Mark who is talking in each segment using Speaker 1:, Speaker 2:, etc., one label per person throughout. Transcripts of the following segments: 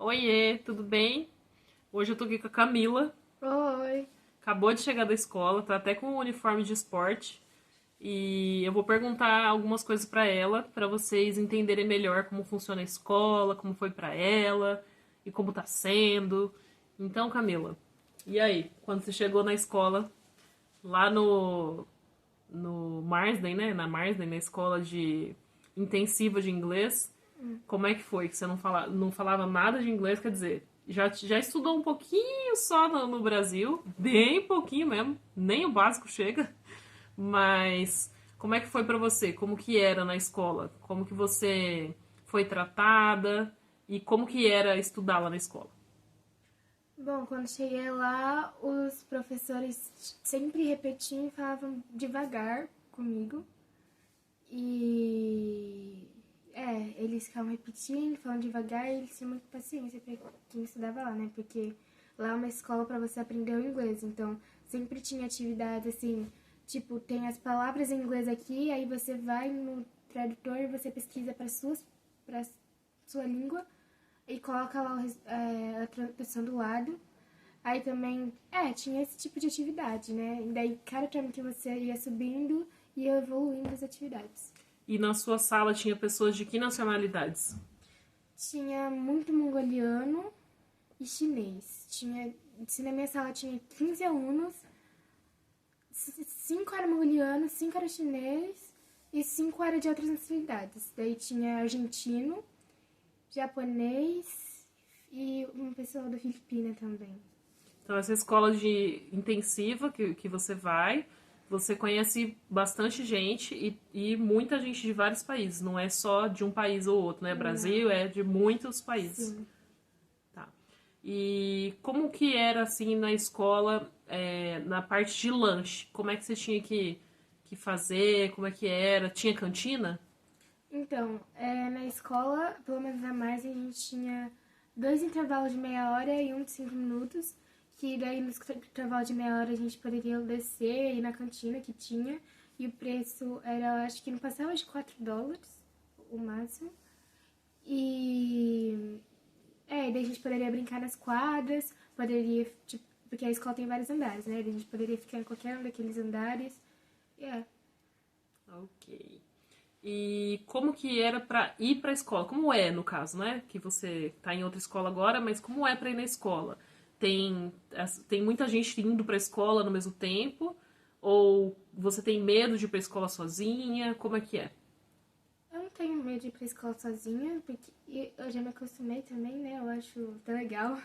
Speaker 1: Oiê, tudo bem? Hoje eu tô aqui com a Camila.
Speaker 2: Oi.
Speaker 1: Acabou de chegar da escola, tá até com o uniforme de esporte. E eu vou perguntar algumas coisas pra ela, pra vocês entenderem melhor como funciona a escola, como foi pra ela e como tá sendo. Então, Camila, e aí? Quando você chegou na escola, lá no Marsden, né? Na Marsden, na escola de intensiva de inglês, como é que foi? Que você não falava nada de inglês, quer dizer, já estudou um pouquinho só no Brasil, bem pouquinho mesmo, nem o básico chega, mas como é que foi pra você? Como que era na escola? Como que você foi tratada? E como que era estudar lá na escola?
Speaker 2: Bom, quando cheguei lá, os professores sempre repetiam e falavam devagar comigo. E eles ficavam repetindo, falando devagar e eles tinham muita paciência pra quem estudava lá, né? Porque lá é uma escola pra você aprender o inglês. Então, sempre tinha atividade assim, tipo, tem as palavras em inglês aqui, aí você vai no tradutor e você pesquisa para sua língua e coloca lá a tradução do lado. Aí também, tinha esse tipo de atividade, né? E daí, cada termo que você ia subindo, ia evoluindo as atividades.
Speaker 1: E na sua sala tinha pessoas de que nacionalidades?
Speaker 2: Tinha muito mongoliano e chinês. Se na minha sala tinha 15 alunos, 5 eram mongolianos, 5 eram chinês e 5 eram de outras nacionalidades. Daí tinha argentino, japonês e uma pessoa da Filipina também.
Speaker 1: Então, essa escola de intensiva que você conhece bastante gente e muita gente de vários países. Não é só de um país ou outro, né? Brasil
Speaker 2: Não,
Speaker 1: é de muitos países.
Speaker 2: sim.
Speaker 1: Tá. E como que era, assim, na escola, na parte de lanche? Como é que você tinha que fazer? Como é que era? Tinha cantina?
Speaker 2: Então, na escola, pelo menos na mais, a gente tinha 2 intervalos de meia hora e um de 5 minutos, que daí nos intervalos de meia hora a gente poderia descer e ir na cantina que tinha, e o preço era, acho que não passava de US$ 4, o máximo. E daí a gente poderia brincar nas quadras, poderia, tipo, porque a escola tem vários andares, né? A gente poderia ficar em qualquer um daqueles andares. Yeah.
Speaker 1: Ok. E como que era pra ir pra escola? Como é, no caso, né? Que você tá em outra escola agora, mas como é pra ir na escola? Tem muita gente indo pra escola no mesmo tempo? Ou você tem medo de ir pra escola sozinha? Como é que é?
Speaker 2: Eu não tenho medo de ir pra escola sozinha, porque eu já me acostumei também, né? Eu acho tão legal.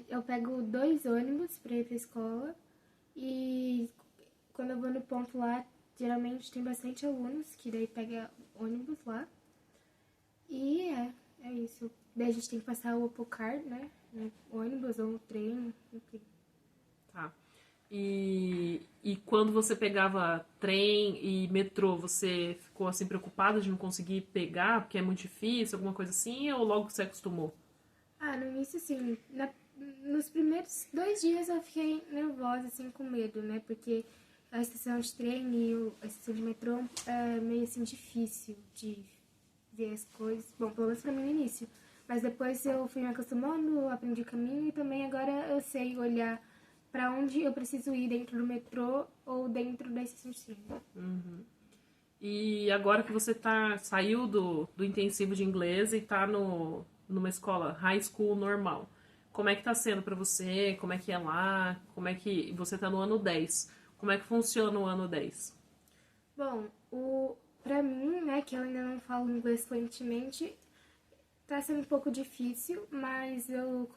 Speaker 2: Eu pego 2 ônibus pra ir pra escola e quando eu vou no ponto lá, geralmente tem bastante alunos, que daí pega ônibus lá. E é isso. Daí a gente tem que passar o Opocar, né? No ônibus ou no trem, enfim.
Speaker 1: Tá. E quando você pegava trem e metrô, você ficou assim preocupada de não conseguir pegar, porque é muito difícil, alguma coisa assim, ou logo você acostumou?
Speaker 2: Ah, no início, assim, nos primeiros 2 dias eu fiquei nervosa, assim, com medo, né? Porque a estação de trem e a estação de metrô é meio, assim, difícil de ver as coisas. Bom, pelo menos pra mim no início. Mas depois eu fui me acostumando, aprendi o caminho e também agora eu sei olhar pra onde eu preciso ir dentro do metrô ou dentro da estação de trem.
Speaker 1: E agora que você saiu do intensivo de inglês e tá numa escola high school normal, como é que tá sendo pra você? Como é que é lá? Como é que você tá no ano 10? Como é que funciona o ano 10?
Speaker 2: Bom, pra mim, né, que eu ainda não falo inglês fluentemente, tá sendo um pouco difícil, mas eu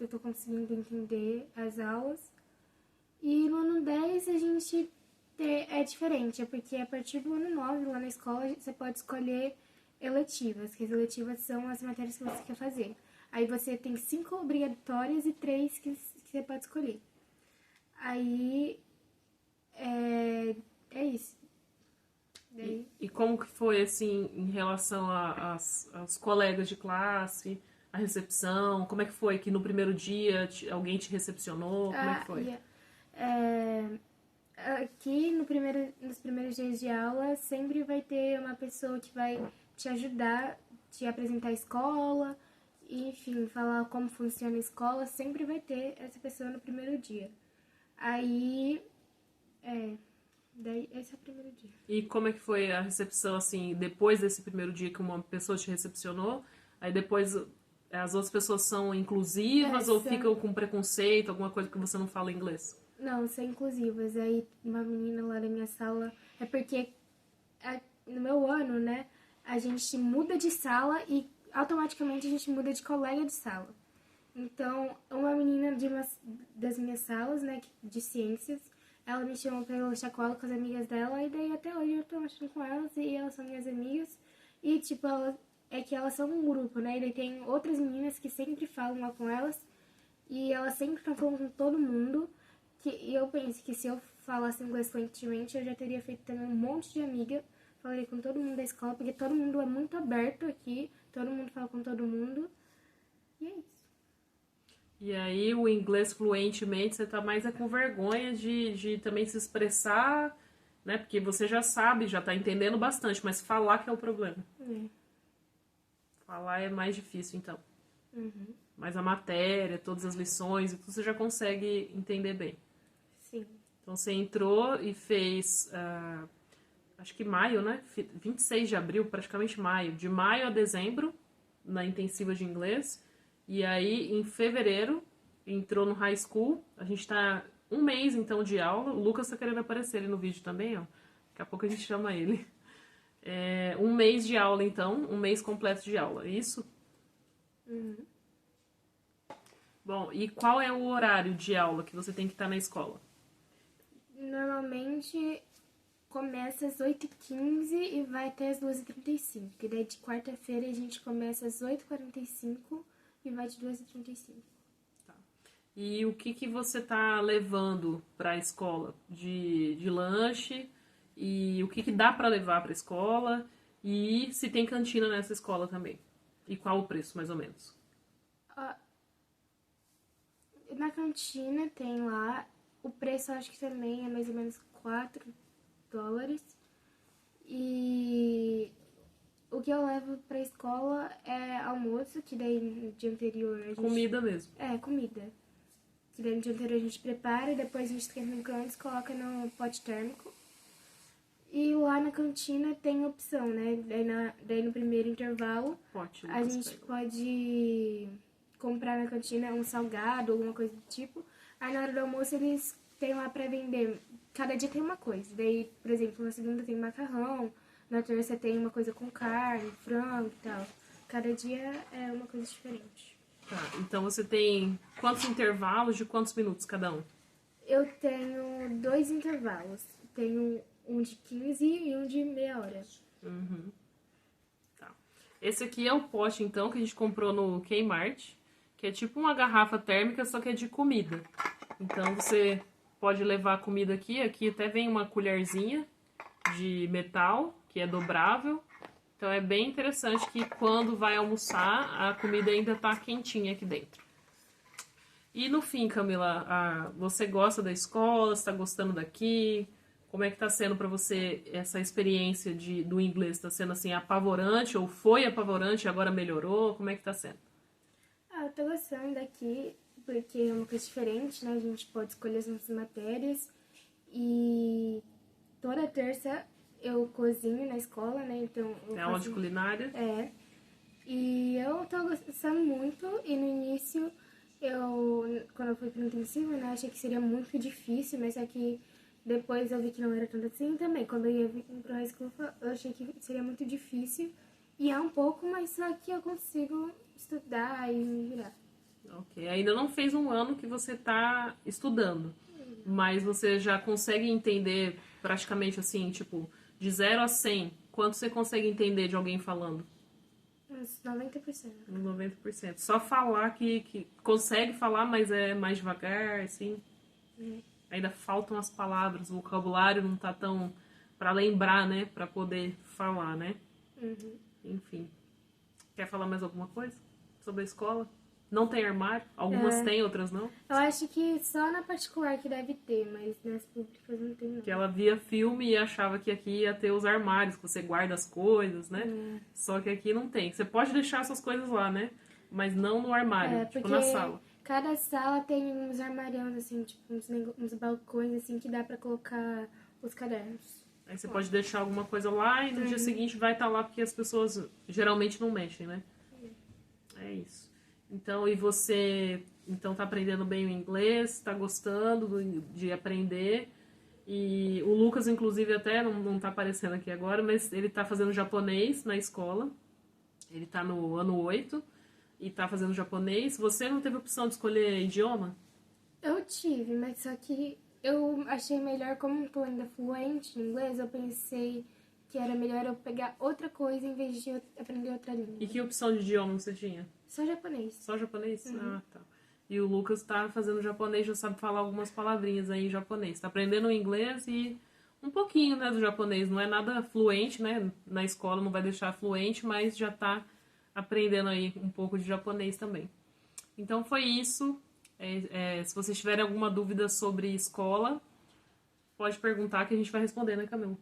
Speaker 2: tô conseguindo entender as aulas. E no ano 10 a gente é diferente, é porque a partir do ano 9 lá na escola você pode escolher eletivas, que as eletivas são as matérias que você quer fazer. Aí você tem 5 obrigatórias e 3 que você pode escolher. Aí é isso. Daí,
Speaker 1: E como que foi, assim, em relação aos colegas de classe, a recepção? Como é que foi que no primeiro dia alguém te recepcionou? Como é que foi?
Speaker 2: e é, aqui nos primeiros dias de aula sempre vai ter uma pessoa que vai te ajudar, te apresentar a escola E, enfim, falar como funciona a escola, sempre vai ter essa pessoa no primeiro dia. Aí, daí esse é o primeiro dia.
Speaker 1: E como é que foi a recepção, assim, depois desse primeiro dia que uma pessoa te recepcionou? Aí depois as outras pessoas são inclusivas ou ficam com preconceito, alguma coisa que você não fala inglês?
Speaker 2: Não, são inclusivas. Aí uma menina lá da minha sala, é porque no meu ano, né, a gente muda de sala e automaticamente a gente muda de colega de sala. Então, uma menina das minhas salas, né, de ciências, ela me chamou pra eu chacolo com as amigas dela, e daí até hoje eu tô achando com elas, e elas são minhas amigas. E, tipo, é que elas são um grupo, né, e daí tem outras meninas que sempre falam lá com elas, e elas sempre estão falando com todo mundo, e eu penso que se eu falasse inglês fluentemente, eu já teria feito também um monte de amiga, falaria com todo mundo da escola, porque todo mundo é muito aberto aqui, todo mundo fala com todo mundo, e é isso.
Speaker 1: E aí o inglês fluentemente você tá mais com vergonha de também se expressar, né? Porque você já sabe, já tá entendendo bastante, mas falar que é o problema. Falar é mais difícil, então. Mas a matéria, todas as lições, e tudo você já consegue entender bem.
Speaker 2: Sim.
Speaker 1: Então você entrou e fez, acho que maio, né? 26 de abril, praticamente maio. De maio a dezembro, na intensiva de inglês. E aí, em fevereiro, entrou no high school. A gente tá um mês, então, de aula. O Lucas tá querendo aparecer ali no vídeo também, ó. Daqui a pouco a gente chama ele. Um mês de aula, então. Um mês completo de aula. Isso? Bom, e qual é o horário de aula que você tem que estar na escola?
Speaker 2: Normalmente começa às 8h15 e vai até às 2h35. E daí de quarta-feira a gente começa às 8h45 e vai de 2h35.
Speaker 1: Tá. E o que você tá levando para a escola de lanche? E o que dá para levar para a escola? E se tem cantina nessa escola também? E qual o preço, mais ou menos?
Speaker 2: Na cantina tem lá, o preço acho que também é mais ou menos $4. E o que eu levo pra escola é almoço, que daí no dia anterior a gente...
Speaker 1: Comida mesmo.
Speaker 2: Comida. Que daí no dia anterior a gente prepara e depois a gente esquenta no micro-ondas e coloca no pote térmico. E lá na cantina tem opção, né? Daí no primeiro intervalo a gente pode comprar na cantina um salgado, alguma coisa do tipo. Aí na hora do almoço eles têm lá pra vender. Cada dia tem uma coisa. Daí, por exemplo, na segunda tem macarrão, na terça tem uma coisa com carne, frango e tal. Cada dia é uma coisa diferente.
Speaker 1: Tá, então você tem quantos intervalos de quantos minutos cada um?
Speaker 2: Eu tenho 2 intervalos. Tenho um de 15 e um de meia hora.
Speaker 1: Tá. Esse aqui é o pote, então, que a gente comprou no Kmart, que é tipo uma garrafa térmica, só que é de comida. Então você pode levar a comida aqui. Aqui até vem uma colherzinha de metal, que é dobrável. Então é bem interessante que quando vai almoçar, a comida ainda tá quentinha aqui dentro. E no fim, Camila, você gosta da escola? Você tá gostando daqui? Como é que tá sendo pra você essa experiência do inglês? Tá sendo assim apavorante ou foi apavorante e agora melhorou? Como é que tá sendo?
Speaker 2: Eu tô gostando daqui porque é uma coisa diferente, né? A gente pode escolher as nossas matérias e toda terça eu cozinho na escola, né? Então
Speaker 1: É aula de culinária?
Speaker 2: E eu tô gostando muito e no início quando eu fui pro intensivo, né, achei que seria muito difícil, mas é que depois eu vi que não era tanto assim também. Quando eu ia vir pro high school, eu achei que seria muito difícil. E é um pouco, mas só que eu consigo estudar e me virar.
Speaker 1: Ok. Ainda não fez um ano que você tá estudando, mas você já consegue entender praticamente assim, tipo, de 0 a 100, quanto você consegue entender de alguém falando?
Speaker 2: Uns 90%.
Speaker 1: Uns 90%. Só falar que consegue falar, mas é mais devagar, assim. Ainda faltam as palavras, o vocabulário não tá tão pra lembrar, né? Pra poder falar, né? Enfim. Quer falar mais alguma coisa sobre a escola? Não tem armário? Algumas tem, outras não?
Speaker 2: Eu acho que só na particular que deve ter, mas nas públicas não tem não.
Speaker 1: Que ela via filme e achava que aqui ia ter os armários, que você guarda as coisas, né? Só que aqui não tem. Você pode deixar essas coisas lá, né? mas não no armário, tipo na sala.
Speaker 2: Cada sala tem uns armariões, assim, tipo, uns balcões, assim, que dá pra colocar os cadernos.
Speaker 1: Aí você pode deixar alguma coisa lá e no dia seguinte vai estar lá, porque as pessoas geralmente não mexem, né? É isso. Então, e você então tá aprendendo bem o inglês, tá gostando de aprender. E o Lucas, inclusive, até não tá aparecendo aqui agora, mas ele tá fazendo japonês na escola. Ele tá no ano 8 e tá fazendo japonês. Você não teve opção de escolher idioma?
Speaker 2: Eu tive, mas só que eu achei melhor, como eu tô ainda fluente em inglês, eu pensei que era melhor eu pegar outra coisa em vez de eu aprender outra língua.
Speaker 1: E que opção de idioma você tinha?
Speaker 2: Só japonês.
Speaker 1: Só japonês? Ah, tá. E o Lucas tá fazendo japonês, já sabe falar algumas palavrinhas aí em japonês. Tá aprendendo inglês e um pouquinho, né, do japonês. Não é nada fluente, né? Na escola não vai deixar fluente, mas já tá aprendendo aí um pouco de japonês também. Então foi isso. Se vocês tiverem alguma dúvida sobre escola, pode perguntar que a gente vai responder, né, Camila?